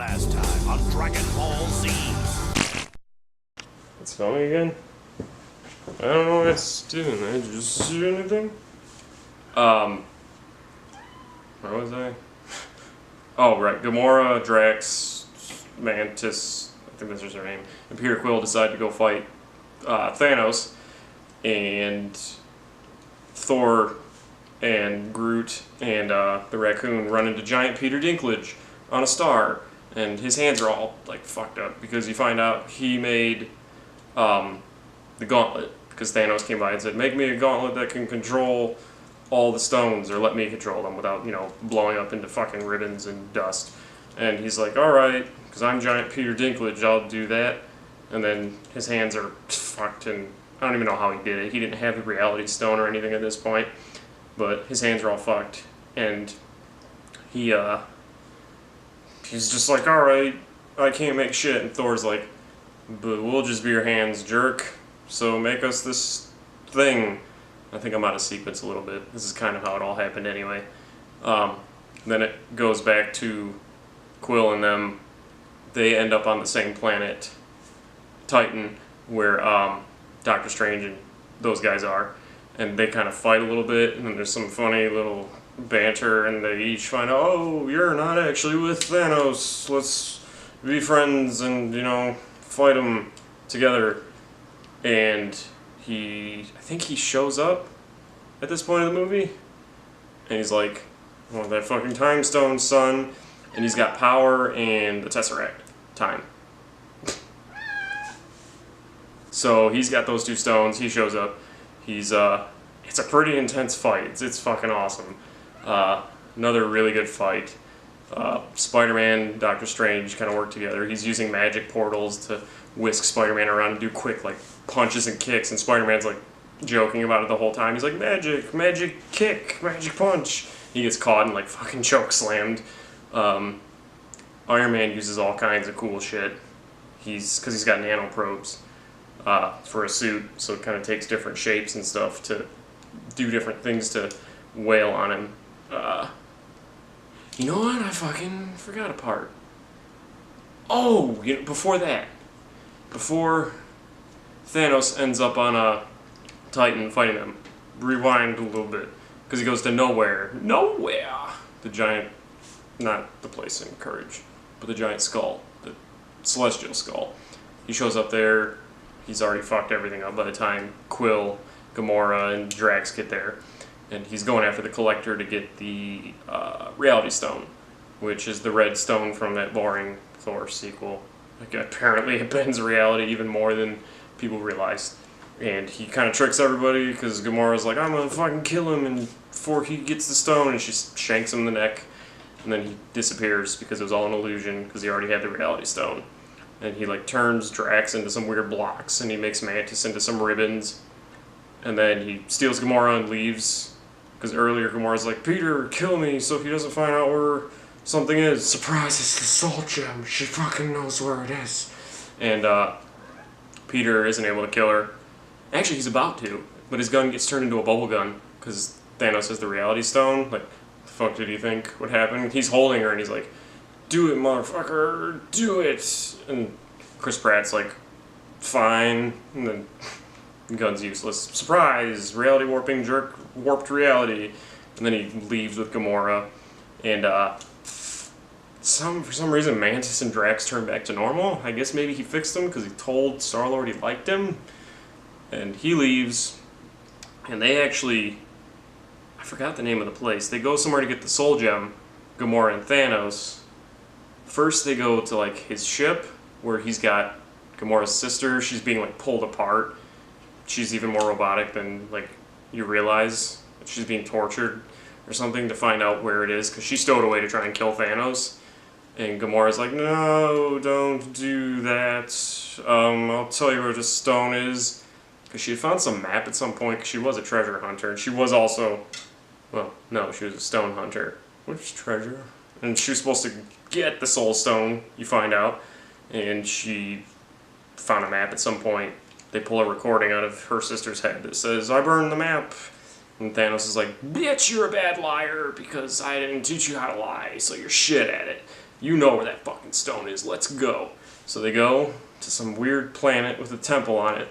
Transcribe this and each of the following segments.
last time on Dragon Ball Z. It's filming again? I don't know what it's doing. I just see anything? Where was I? Oh, right. Gamora, Drax, Mantis, I think that's just her name, and Peter Quill decide to go fight Thanos, and Thor and Groot and the raccoon run into giant Peter Dinklage on a star, and his hands are all like fucked up because you find out he made the gauntlet because Thanos came by and said, "Make me a gauntlet that can control all the stones, or let me control them without, blowing up into fucking ribbons and dust." And he's like, "Alright, because I'm giant Peter Dinklage, I'll do that." And then his hands are fucked, and I don't even know how he did it. He didn't have the reality stone or anything at this point, but his hands are all fucked. And he's just like, "Alright, I can't make shit." And Thor's like, "But we'll just be your hands, jerk. So make us this thing." I think I'm out of sequence a little bit. This is kind of how it all happened anyway. Then it goes back to Quill and them. They end up on the same planet, Titan, where Doctor Strange and those guys are. And they kind of fight a little bit, and then there's some funny little banter, and they each find out, "Oh, you're not actually with Thanos. Let's be friends and, fight him together." And I think he shows up at this point in the movie, and he's like, "Oh, that fucking time stone, son." And he's got power and the Tesseract time. So he's got those two stones. He shows up. It's a pretty intense fight. It's fucking awesome. Another really good fight. Spider-Man, Doctor Strange kind of work together. He's using magic portals to whisk Spider-Man around and do quick punches and kicks, and Spider-Man's joking about it the whole time. He's like, magic kick, magic punch." He gets caught and fucking choke slammed. Iron Man uses all kinds of cool shit. Because he's got nanoprobes for a suit, so it kind of takes different shapes and stuff to do different things to wail on him. You know what? I fucking forgot a part. Oh, before Thanos ends up on a Titan fighting them, rewind a little bit, because he goes to nowhere. The giant, not the place in Courage, but the giant skull, the celestial skull. He shows up there. He's already fucked everything up by the time Quill, Gamora, and Drax get there. And he's going after the Collector to get the Reality Stone, which is the red stone from that boring Thor sequel. Apparently it bends reality even more than people realized. And he kind of tricks everybody because Gamora's like, "I'm gonna fucking kill him and before he gets the stone," and she shanks him in the neck. And then he disappears because it was all an illusion because he already had the Reality Stone. And he turns Drax into some weird blocks, and he makes Mantis into some ribbons. And then he steals Gamora and leaves. Because earlier Gamora's like, "Peter, kill me so he doesn't find out where something is. Surprise, it's the Soul Gem. She fucking knows where it is." And Peter isn't able to kill her. Actually, he's about to, but his gun gets turned into a bubble gun because Thanos has the Reality Stone. The fuck did he think would happen? He's holding her and he's like, "Do it, motherfucker, do it." And Chris Pratt's like, "Fine." And then the gun's useless. Surprise! Reality warping jerk warped reality. And then he leaves with Gamora. And for some reason Mantis and Drax turn back to normal. I guess maybe he fixed them because he told Star-Lord he liked him. And he leaves. And they actually, I forgot the name of the place. They go somewhere to get the Soul Gem, Gamora and Thanos. First they go to his ship where he's got Gamora's sister. She's being pulled apart. She's even more robotic than you realize. She's being tortured or something to find out where it is because she stowed away to try and kill Thanos. And Gamora's like, "No, don't do that. I'll tell you where the stone is." Because she had found some map at some point because she was a treasure hunter. And she was also, she was a stone hunter. Which treasure? And she was supposed to get the Soul Stone, you find out. And she found a map at some point. They pull a recording out of her sister's head that says, "I burned the map." And Thanos is like, "Bitch, you're a bad liar because I didn't teach you how to lie, so you're shit at it." You know where that fucking stone is. Let's go. So they go to some weird planet with a temple on it.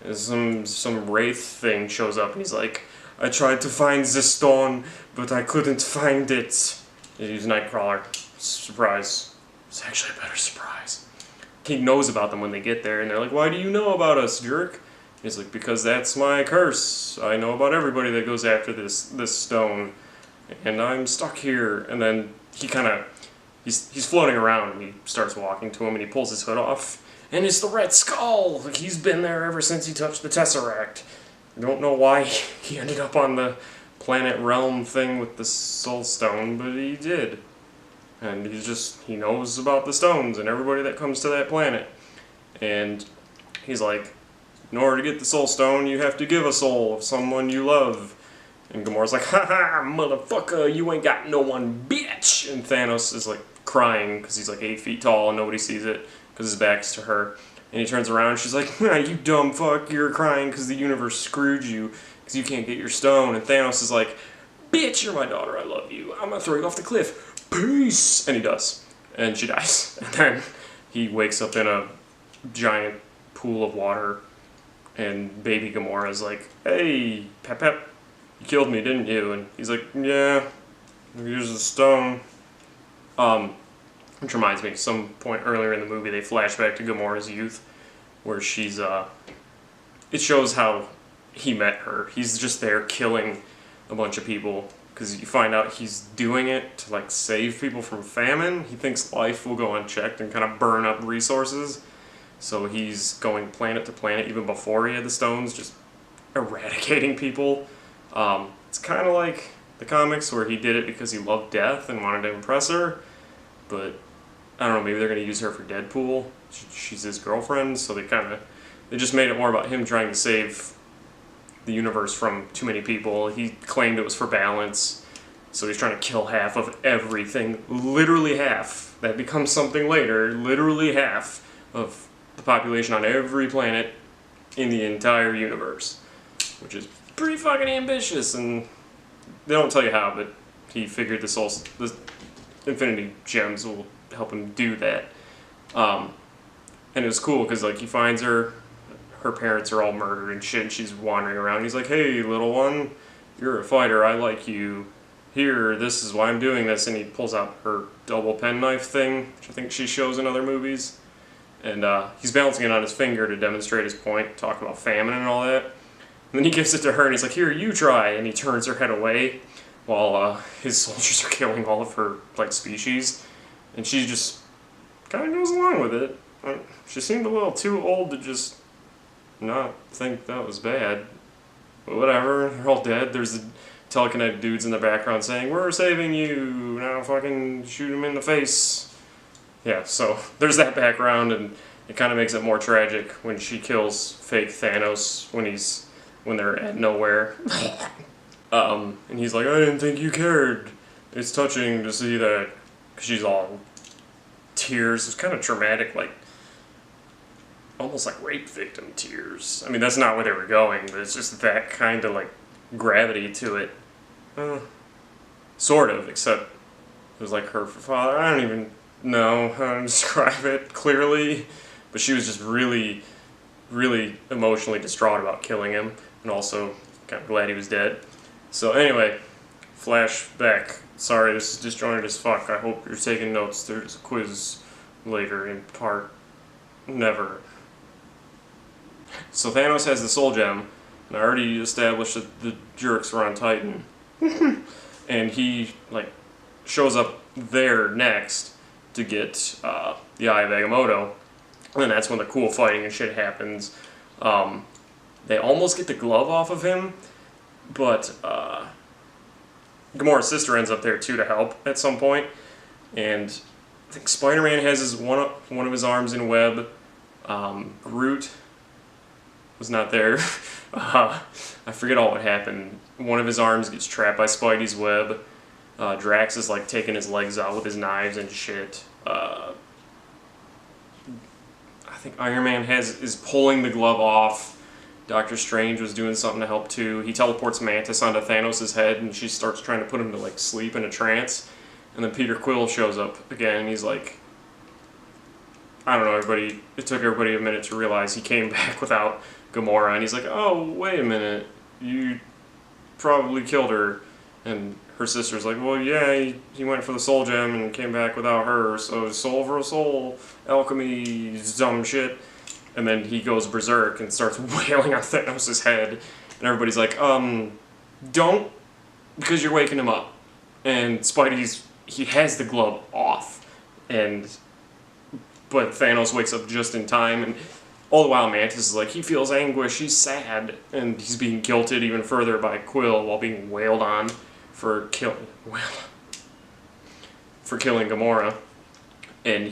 And some wraith thing shows up, and he's like, I tried to find the stone, but I couldn't find it. He's Nightcrawler. Surprise. It's actually a better surprise. He knows about them when they get there, and they're like, why do you know about us, jerk? He's like, because that's my curse. I know about everybody that goes after this stone, and I'm stuck here. And then he kind of, he's floating around, and he starts walking to him, and he pulls his hood off, and it's the Red Skull. Like, he's been there ever since he touched the Tesseract. I don't know why he ended up on the planet realm thing with the Soul Stone, but he did. And he knows about the stones and everybody that comes to that planet. And he's like, in order to get the Soul Stone, you have to give a soul of someone you love. And Gamora's like, haha, motherfucker, you ain't got no one, bitch! And Thanos is like crying because he's like 8 feet tall and nobody sees it because his back's to her. And he turns around and she's like, you dumb fuck, you're crying because the universe screwed you because you can't get your stone. And Thanos is like, bitch, you're my daughter, I love you. I'm gonna throw you off the cliff. Peace! And he does. And she dies. And then he wakes up in a giant pool of water, and baby Gamora's like, hey, Pep, you killed me, didn't you? And he's like, yeah, here's the stone. Which reminds me, some point earlier in the movie, they flash back to Gamora's youth, where she's, it shows how he met her. He's just there killing a bunch of people, because you find out he's doing it to, like, save people from famine. He thinks life will go unchecked and kind of burn up resources. So he's going planet to planet, even before he had the stones, just eradicating people. It's kind of like the comics, where he did it because he loved death and wanted to impress her. But, I don't know, maybe they're going to use her for Deadpool. She's his girlfriend, so they just made it more about him trying to save the universe from too many people. He claimed it was for balance, so he's trying to kill half of everything. Literally half. That becomes something later. Literally half of the population on every planet in the entire universe, which is pretty fucking ambitious, and they don't tell you how, but he figured the Infinity Gems will help him do that. And it was cool, because like he finds her parents are all murdered and shit, and she's wandering around. He's like, hey, little one, you're a fighter, I like you. Here, this is why I'm doing this. And he pulls out her double penknife thing, which I think she shows in other movies. And he's balancing it on his finger to demonstrate his point, talking about famine and all that. And then he gives it to her, and he's like, here, you try. And he turns her head away while his soldiers are killing all of her, like, species. And she just kind of goes along with it. She seemed a little too old to just not think that was bad. But whatever, they're all dead. There's the telekinetic dudes in the background saying, we're saving you, now fucking shoot him in the face. Yeah, so there's that background, and it kind of makes it more tragic when she kills fake Thanos when they're at nowhere. And he's like, I didn't think you cared. It's touching to see that. 'Cause she's all tears. It's kind of traumatic, like, almost like rape victim tears. I mean, that's not where they were going, but it's just that kind of, like, gravity to it. Sort of, except it was like her father. I don't even know how to describe it clearly, but she was just really, really emotionally distraught about killing him, and also kind of glad he was dead. So anyway, flashback. Sorry, this is disjointed as fuck. I hope you're taking notes. There's a quiz later in part. Never. So Thanos has the Soul Gem, and I already established that the jerks were on Titan. And he, like, shows up there next to get the Eye of Agamotto. And then that's when the cool fighting and shit happens. They almost get the glove off of him, but Gamora's sister ends up there too to help at some point. And I think Spider-Man has one of his arms in web. Groot was not there. I forget all what happened. One of his arms gets trapped by Spidey's web. Drax is like taking his legs out with his knives and shit. I think Iron Man is pulling the glove off. Doctor Strange was doing something to help too. He teleports Mantis onto Thanos' head, and she starts trying to put him to like sleep in a trance. And And then Peter Quill shows up again, and he's like, I don't know, it took everybody a minute to realize he came back without Gamora, and he's like, oh, wait a minute, you probably killed her. And her sister's like, well, yeah, he went for the soul gem and came back without her, so soul for a soul, alchemy, dumb shit. And then he goes berserk and starts wailing on Thanos' head, and everybody's like, don't, because you're waking him up. And he has the glove off, but Thanos wakes up just in time, and all the while Mantis is like, he feels anguish, he's sad, and he's being guilted even further by Quill while being wailed on for killing Gamora. And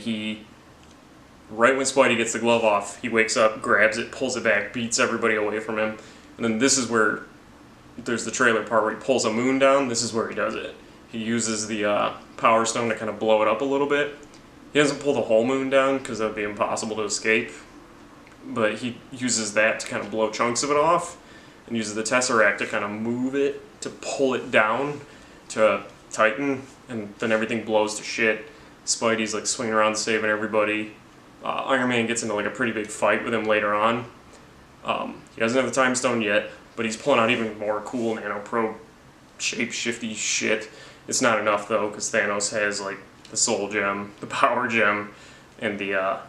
right when Spidey gets the glove off, he wakes up, grabs it, pulls it back, beats everybody away from him, and then this is where there's the trailer part where he pulls a moon down. This is where he does it. He uses the Power Stone to kind of blow it up a little bit. He doesn't pull the whole moon down because that would be impossible to escape, but he uses that to kind of blow chunks of it off, and uses the Tesseract to kind of move it, to pull it down to Titan, and then everything blows to shit. Spidey's like swinging around saving everybody. Iron Man gets into like a pretty big fight with him later on. He doesn't have the Time Stone yet, but he's pulling out even more cool Nanoprobe shape-shifty shit. It's not enough though, because Thanos has like the Soul Gem, the Power Gem, and the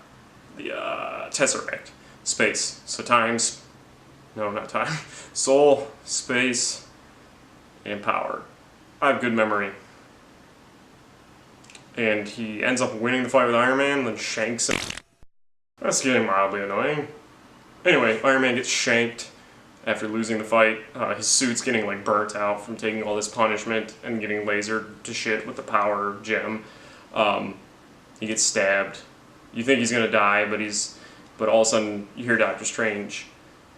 Tesseract. Space. So Soul, space, and power. I have good memory. And he ends up winning the fight with Iron Man, then shanks him. That's getting mildly annoying. Anyway, Iron Man gets shanked after losing the fight. His suit's getting like burnt out from taking all this punishment and getting lasered to shit with the Power Gem. He gets stabbed. You think he's gonna die, but all of a sudden you hear Doctor Strange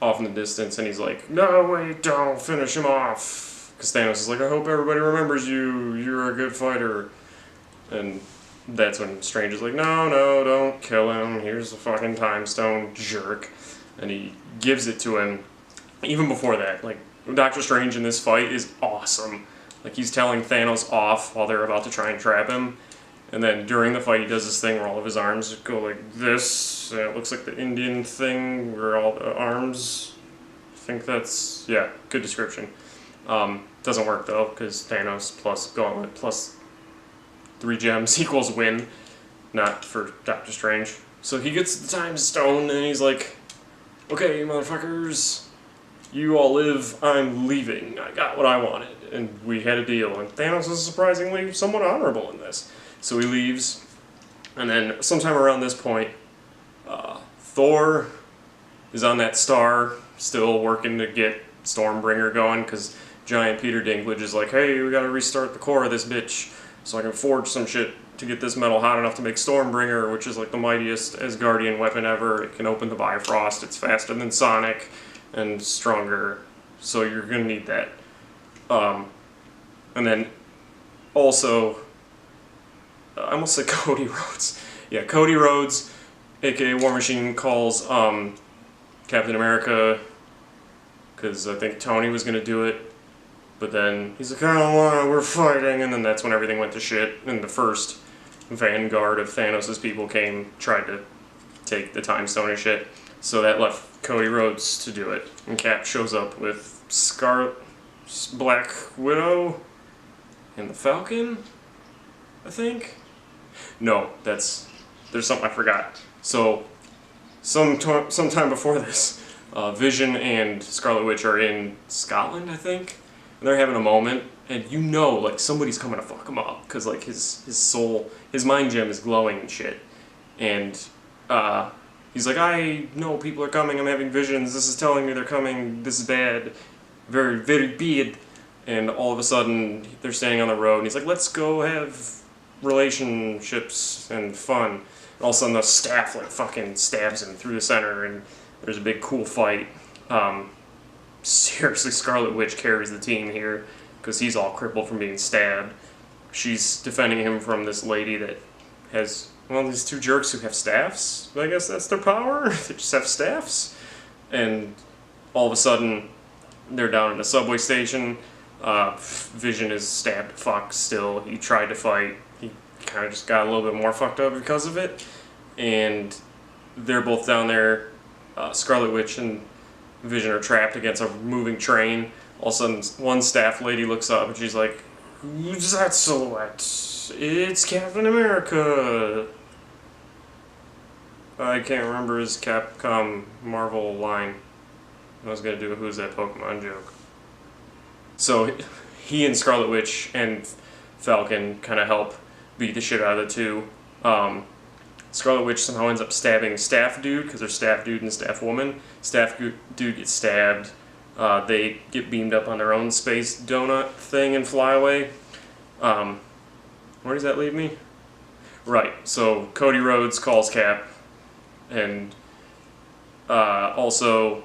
off in the distance, and he's like, no, wait, don't finish him off. Because Thanos is like, I hope everybody remembers you, you're a good fighter. And that's when Strange is like, no, don't kill him, here's the fucking Time Stone, jerk. And he gives it to him. Even before that, like, Doctor Strange in this fight is awesome. Like, he's telling Thanos off while they're about to try and trap him. And then during the fight, he does this thing where all of his arms go like this. It looks like the Indian thing where all the arms, I think that's, yeah, good description. Doesn't work though, because Thanos plus Gauntlet plus 3 gems equals win. Not for Doctor Strange. So he gets the Time Stone and he's like, okay, motherfuckers, you all live, I'm leaving. I got what I wanted. And we had a deal. And Thanos is surprisingly somewhat honorable in this. So he leaves, and then sometime around this point, Thor is on that star, still working to get Stormbringer going, because giant Peter Dinklage is like, hey, we gotta restart the core of this bitch, so I can forge some shit to get this metal hot enough to make Stormbringer, which is like the mightiest Asgardian weapon ever. It can open the Bifrost, it's faster than Sonic, and stronger, so you're gonna need that. And then, also, I almost said Cody Rhodes. Yeah, Cody Rhodes, aka War Machine, calls Captain America, because I think Tony was going to do it, but then he's like, I don't want to, we're fighting, and then that's when everything went to shit, and the first vanguard of Thanos' people tried to take the Time Stone and shit, so that left Cody Rhodes to do it, and Cap shows up with Black Widow, and the Falcon, I think? No, there's something I forgot. So, sometime before this, Vision and Scarlet Witch are in Scotland, I think, and they're having a moment, and you know, like, somebody's coming to fuck him up, because, like, his soul, his mind gem is glowing and shit, and, he's like, I know people are coming, I'm having visions, this is telling me they're coming, this is bad, very, very bad, and all of a sudden, they're standing on the road, and he's like, let's go have relationships and fun. And all of a sudden the staff like fucking stabs him through the center and there's a big cool fight. Seriously, Scarlet Witch carries the team here because he's all crippled from being stabbed. She's defending him from this lady that has, well, these 2 jerks who have staffs. I guess that's their power. They just have staffs. And all of a sudden they're down at a subway station. Vision is stabbed fuck still. He tried to fight. kind of just got a little bit more fucked up because of it. And they're both down there. Scarlet Witch and Vision are trapped against a moving train. All of a sudden, one staff lady looks up and she's like, "Who's that silhouette? It's Captain America." I can't remember his Capcom Marvel line. I was gonna do a "Who's that Pokemon" joke. So he and Scarlet Witch and Falcon kind of help beat the shit out of the two. Scarlet Witch somehow ends up stabbing Staff Dude, because they're Staff Dude and Staff Woman. Staff Dude gets stabbed. They get beamed up on their own space donut thing and fly away. Where does that leave me? Right, so Cody Rhodes calls Cap, and also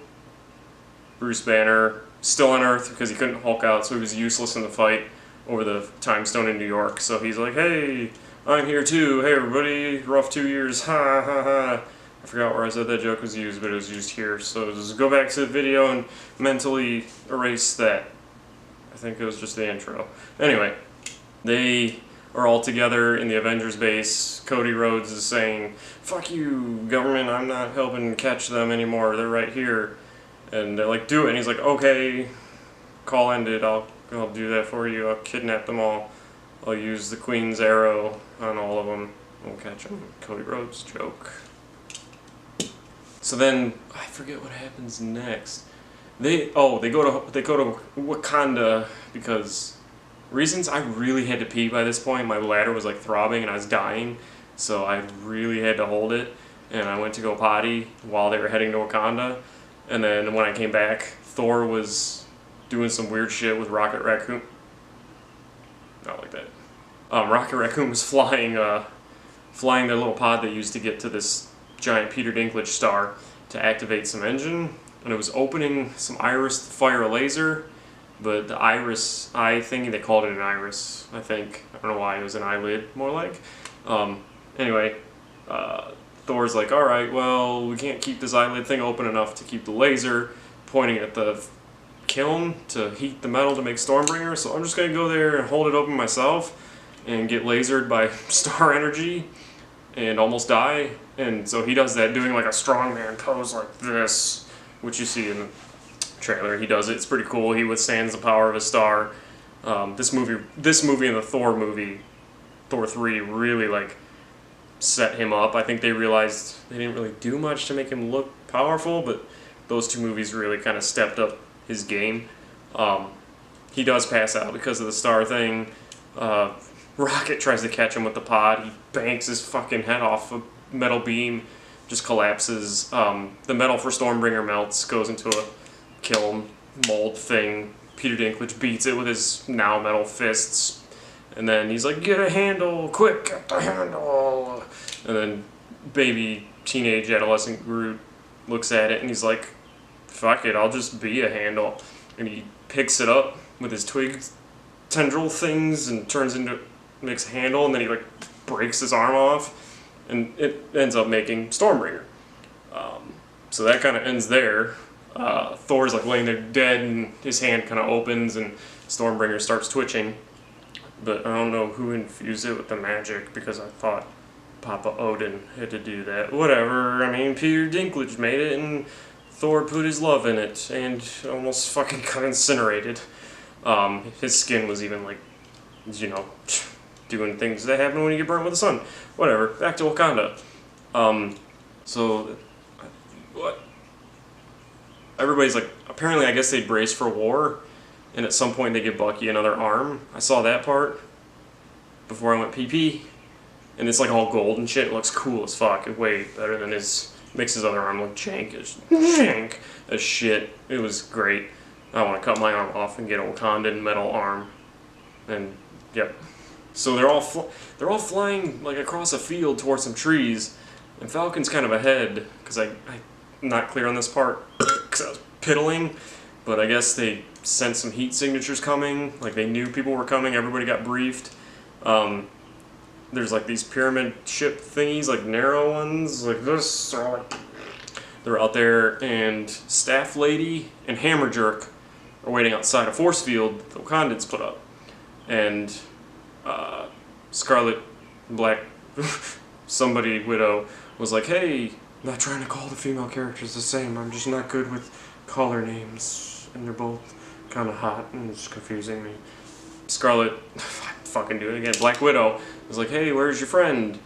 Bruce Banner, still on Earth because he couldn't Hulk out, so he was useless in the fight over the Time Stone in New York. So he's like, "Hey, I'm here too. Hey everybody, rough 2 years, ha ha ha." I forgot where I said that joke was used, but it was used here. So just go back to the video and mentally erase that. I think it was just the intro. Anyway, they are all together in the Avengers base. Cody Rhodes is saying, "Fuck you, government, I'm not helping catch them anymore, they're right here." And they're like, "Do it." And he's like, "Okay, call ended, I'll do that for you, I'll kidnap them all. I'll use the Queen's arrow on all of them. We'll catch them." Cody Rhodes joke. So then I forget what happens next. They go to Wakanda because reasons. I really had to pee by this point. My bladder was like throbbing and I was dying, so I really had to hold it. And I went to go potty while they were heading to Wakanda. And then when I came back, Thor was doing some weird shit with Rocket Raccoon. Not like that. Rocket Raccoon was flying their little pod they used to get to this giant Peter Dinklage star to activate some engine, and it was opening some iris to fire a laser, but the iris eye thingy, they called it an iris, I think. I don't know why, it was an eyelid, more like. Anyway, Thor's like, "Alright, well, we can't keep this eyelid thing open enough to keep the laser pointing at the kiln to heat the metal to make Stormbringer, so I'm just going to go there and hold it open myself and get lasered by star energy and almost die." And so he does that, doing like a strongman pose like this, which you see in the trailer. He does it, it's pretty cool. He withstands the power of a star. This movie and the Thor movie, Thor 3, really like set him up. I think they realized they didn't really do much to make him look powerful, but those two movies really kind of stepped up his game. He does pass out because of the star thing. Rocket tries to catch him with the pod. He banks his fucking head off a metal beam, just collapses. The metal for Stormbringer melts, goes into a kiln mold thing. Peter Dinklage beats it with his now metal fists. And then he's like, "Get a handle, quick, get the handle." And then baby teenage adolescent Groot looks at it and he's like, "Fuck it, I'll just be a handle." And he picks it up with his twig tendril things and makes a handle, and then he like breaks his arm off, and it ends up making Stormbringer. So that kind of ends there. Thor's like laying there dead, and his hand kind of opens, and Stormbringer starts twitching. But I don't know who infused it with the magic, because I thought Papa Odin had to do that. Whatever, I mean, Peter Dinklage made it, and Thor put his love in it, and almost fucking got incinerated. His skin was even like, you know, doing things that happen when you get burnt with the sun. Whatever, back to Wakanda. What? Everybody's like, apparently I guess they brace for war, and at some point they give Bucky another arm. I saw that part before I went pee-pee, and it's like all gold and shit. It looks cool as fuck. It's way better than makes his other arm look jank as shit. It was great. I want to cut my arm off and get a Wakandan metal arm. And yep. So they're all flying like across a field towards some trees, and Falcon's kind of ahead because I'm not clear on this part because I was piddling, but I guess they sent some heat signatures coming. Like they knew people were coming. Everybody got briefed. There's like these pyramid ship thingies, like narrow ones, like this. They're out there, and Staff Lady and Hammerjerk are waiting outside a force field the Wakandans put up. And Scarlet Black somebody Widow was like, hey, I'm not trying to call the female characters the same. I'm just not good with color names, and they're both kind of hot, and it's confusing me. Scarlet, fucking do it again. Black Widow was like, hey, where's your friend?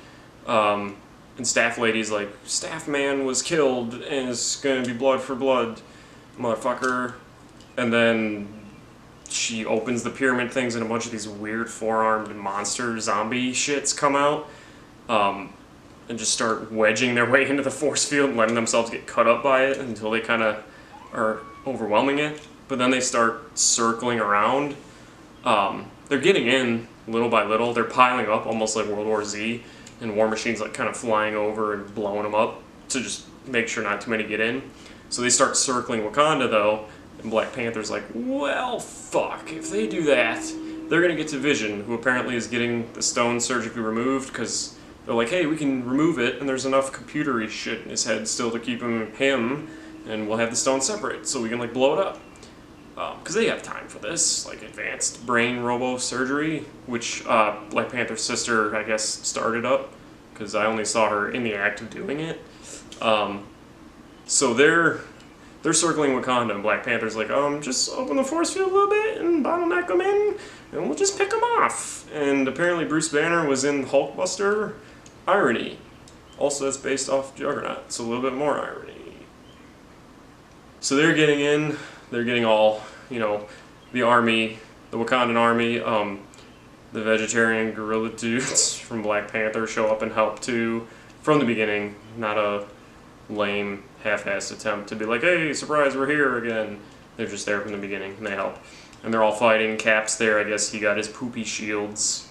And Staff Lady's like, Staff Man was killed, and it's gonna be blood for blood, motherfucker. And then she opens the pyramid things, and a bunch of these weird four-armed monster zombie shits come out, and just start wedging their way into the force field and letting themselves get cut up by it until they kind of are overwhelming it. But then they start circling around. They're getting in little by little. They're piling up almost like World War Z, and War Machine's like kind of flying over and blowing them up to just make sure not too many get in. So they start circling Wakanda though, and Black Panther's like, well, fuck, if they do that, they're gonna get to Vision, who apparently is getting the stone surgically removed, because they're like, hey, we can remove it, and there's enough computery shit in his head still to keep him, and we'll have the stone separate, so we can like blow it up. Because they have time for this, like advanced brain robo surgery, which Black Panther's sister, I guess, started up, because I only saw her in the act of doing it. So they're circling Wakanda, and Black Panther's like, just open the force field a little bit and bottleneck them in, and we'll just pick them off. And apparently Bruce Banner was in Hulkbuster. Irony. Also, that's based off Juggernaut, so a little bit more irony. So they're getting in. They're getting all, the army, the Wakandan army, the vegetarian gorilla dudes from Black Panther show up and help too, from the beginning. Not a lame, half-assed attempt to be like, hey, surprise, we're here again. They're just there from the beginning, and they help. And they're all fighting. Cap's there, I guess he got his poopy shields.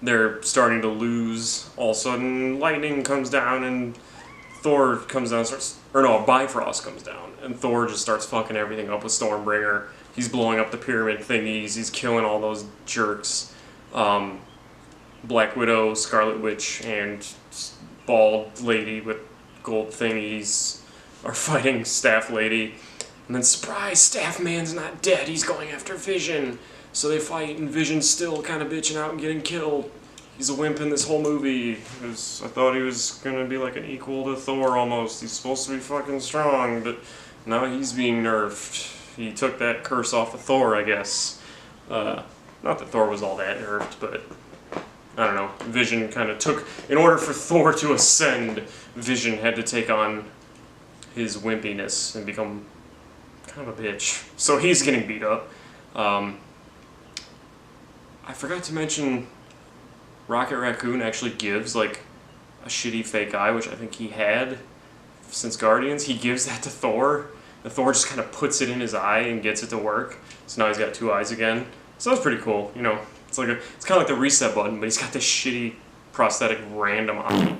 They're starting to lose. All of a sudden, lightning comes down, and Thor comes down, Bifrost comes down, and Thor just starts fucking everything up with Stormbringer. He's blowing up the pyramid thingies, he's killing all those jerks. Black Widow, Scarlet Witch, and Bald Lady with gold thingies are fighting Staff Lady. And then, surprise, Staff Man's not dead, he's going after Vision. So they fight, and Vision's still kind of bitching out and getting killed. He's a wimp in this whole movie. I thought he was gonna be like an equal to Thor almost. He's supposed to be fucking strong, but now he's being nerfed. He took that curse off of Thor, I guess. Not that Thor was all that nerfed, but I don't know. Vision kind of took... In order for Thor to ascend, Vision had to take on his wimpiness and become kind of a bitch. So he's getting beat up. I forgot to mention... Rocket Raccoon actually gives, like, a shitty fake eye, which I think he had since Guardians. He gives that to Thor, and Thor just kind of puts it in his eye and gets it to work. So now he's got two eyes again. So that's pretty cool, It's kind of like the reset button, but he's got this shitty prosthetic random eye.